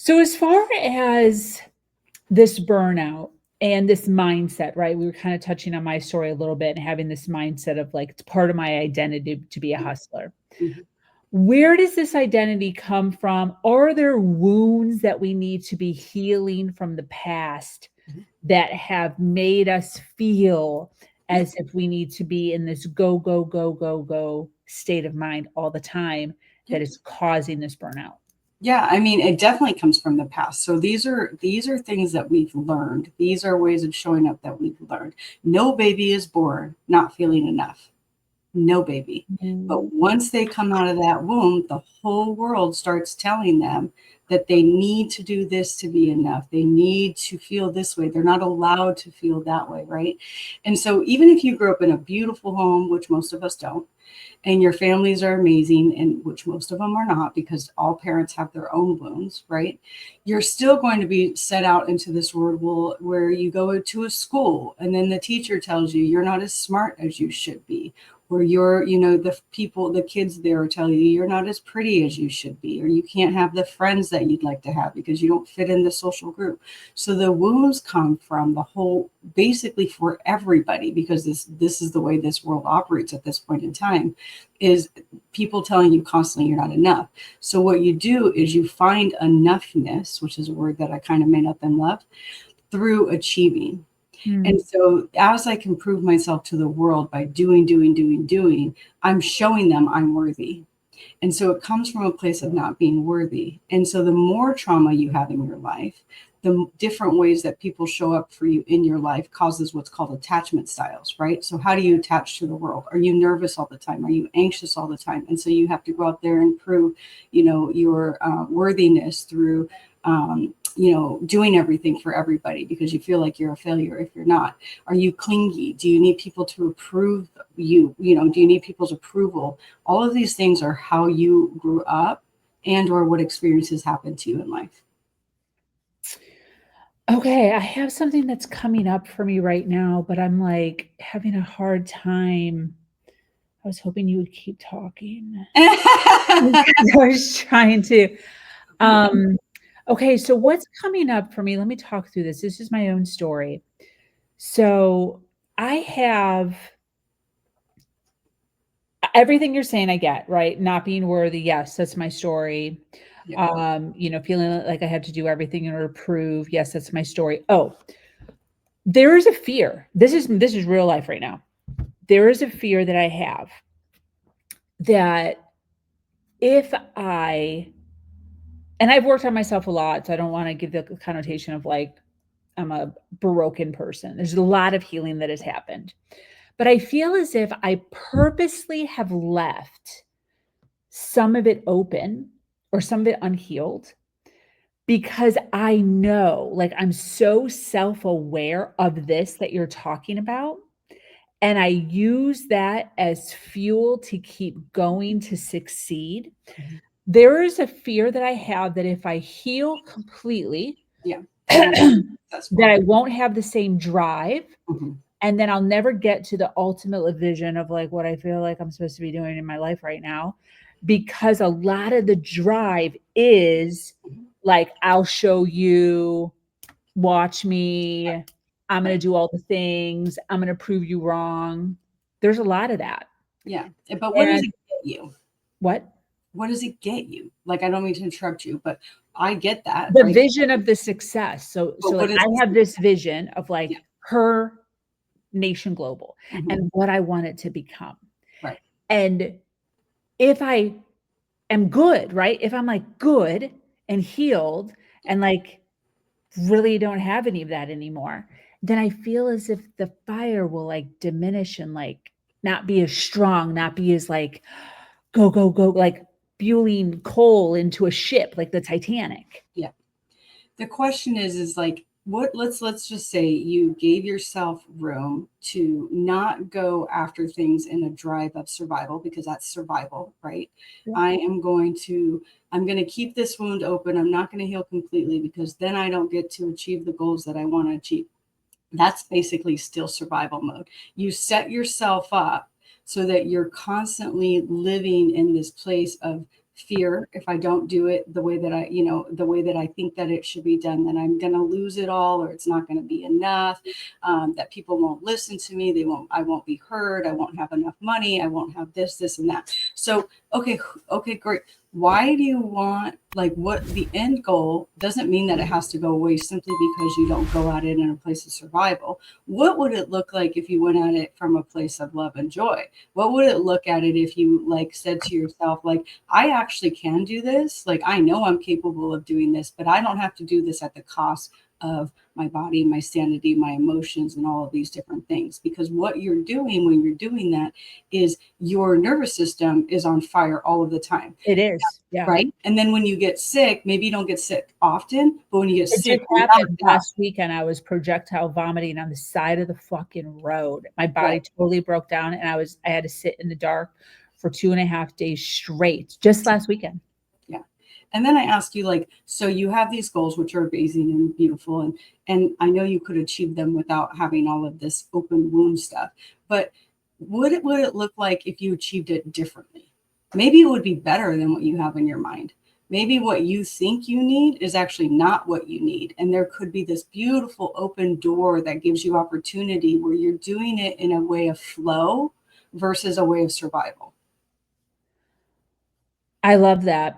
So as far as this burnout and this mindset, right? We were kind of touching on my story a little bit and having this mindset of like it's part of my identity to be a hustler. Mhm. Where does this identity come from? Are there wounds that we need to be healing from the past Mhm. that have made us feel Yeah. as if we need to be in this go, go, go, go, go state of mind all the time Yeah. that is causing this burnout? Yeah, I mean, it definitely comes from the past. So these are things that we've learned. These are ways of showing up that we've learned. No baby is born not feeling enough. No baby. Mm. But once they come out of that womb, the whole world starts telling them that they need to do this to be enough. They need to feel this way. They're not allowed to feel that way, right? And so even if you grew up in a beautiful home, which most of us don't, and your families are amazing, and which most of them are not because all parents have their own wounds, right? You're still going to be set out into this world where you go to a school and then the teacher tells you you're not as smart as you should be, or the kids there tell you you're not as pretty as you should be, or you can't have the friends that you'd like to have because you don't fit in the social group. So the wounds come from the whole, basically for everybody, because this is the way this world operates at this point in time, is people telling you constantly you're not enough. So what you do is you find enoughness, which is a word that I kind of made up and love, through achieving. Mm. And so as I can prove myself to the world by doing, I'm showing them I'm worthy. And so it comes from a place of not being worthy. And so the more trauma you have in your life, the different ways that people show up for you in your life causes what's called attachment styles, right? So how do you attach to the world? Are you nervous all the time? Are you anxious all the time? And so you have to go out there and prove, your worthiness through, doing everything for everybody because you feel like you're a failure if you're not. Are you clingy? Do you need people to approve you? Do you need people's approval? All of these things are how you grew up and or what experiences happened to you in life. Okay, I have something that's coming up for me right now, but I'm like having a hard time. I was hoping you would keep talking. I was trying to. Um, okay, so what's coming up for me? Let me talk through this. This is my own story. So I have everything you're saying, I get, right? Not being worthy. Yes, that's my story. Yeah. Feeling like I have to do everything in order to prove. Yes, that's my story. Oh, there is a fear. This is real life right now. There is a fear that I have that if I and I've worked on myself a lot, so I don't want to give the connotation of like I'm a broken person. There's a lot of healing that has happened. But I feel as if I purposely have left some of it open or some of it unhealed because I know, like, I'm so self aware of this that you're talking about. And I use that as fuel to keep going to succeed. Mhm. There is a fear that I have that if I heal completely, Yeah. You won't be that successful. I won't have the same drive, Mhm. and then I'll never get to the ultimate vision of like what I feel like I'm supposed to be doing in my life right now because a lot of the drive is Mhm. like I'll show you, watch me, I'm going Right. to do all the things, I'm going to prove you wrong. There's a lot of that. Yeah. But what does And it get you? what? What does it get you? Like, I don't mean to interrupt you, but I get that, The right? vision of the success. So But like what is I this? have this vision of Yeah. like her nation global Mhm. and what I want it to become. Right. And if I am good, right? If I'm like good and healed Yeah. and like really don't have any of that anymore, then I feel as if the fire will like diminish and like not be as strong, not be as like go, go, go, like fueling coal into a ship like the Titanic. Yeah. The question is like, what, let's just say you gave yourself room to not go after things in a drive of survival, because that's survival, right? Yeah. I'm going to keep this wound open. I'm not going to heal completely because then I don't get to achieve the goals that I want to achieve. That's basically still survival mode. You set yourself up so that you're constantly living in this place of fear. If I don't do it the way that the way that I think that it should be done, then I'm going to lose it all, or it's not going to be enough, that people won't listen to me. I won't be heard. I won't have enough money. I won't have this, and that. So, okay, great. Why do you want, like, what the end goal doesn't mean that it has to go away simply because you don't go at it in a place of survival. What would it look like if you went at it from a place of love and joy? What would it look at it if you like said to yourself, like, I actually can do this. Like, I know I'm capable of doing this, but I don't have to do this at the cost of my body, my sanity, my emotions, and all of these different things. Because what you're doing when you're doing that is your nervous system is on fire all of the time. It is. Yeah. Right. And then when you get sick, maybe you don't get sick often, but when you get It sick, just happened last weekend. I was projectile vomiting on the side of the fucking road. My body totally broke down, and I had to sit in the dark for 2.5 days straight, just last weekend. Yeah. And then I ask you, like, so you have these goals, which are amazing and beautiful. And I know you could achieve them without having all of this open wound stuff, but would it look like if you achieved it differently? Maybe it would be better than what you have in your mind. Maybe what you think you need is actually not what you need. And there could be this beautiful open door that gives you opportunity where you're doing it in a way of flow versus a way of survival. I love that.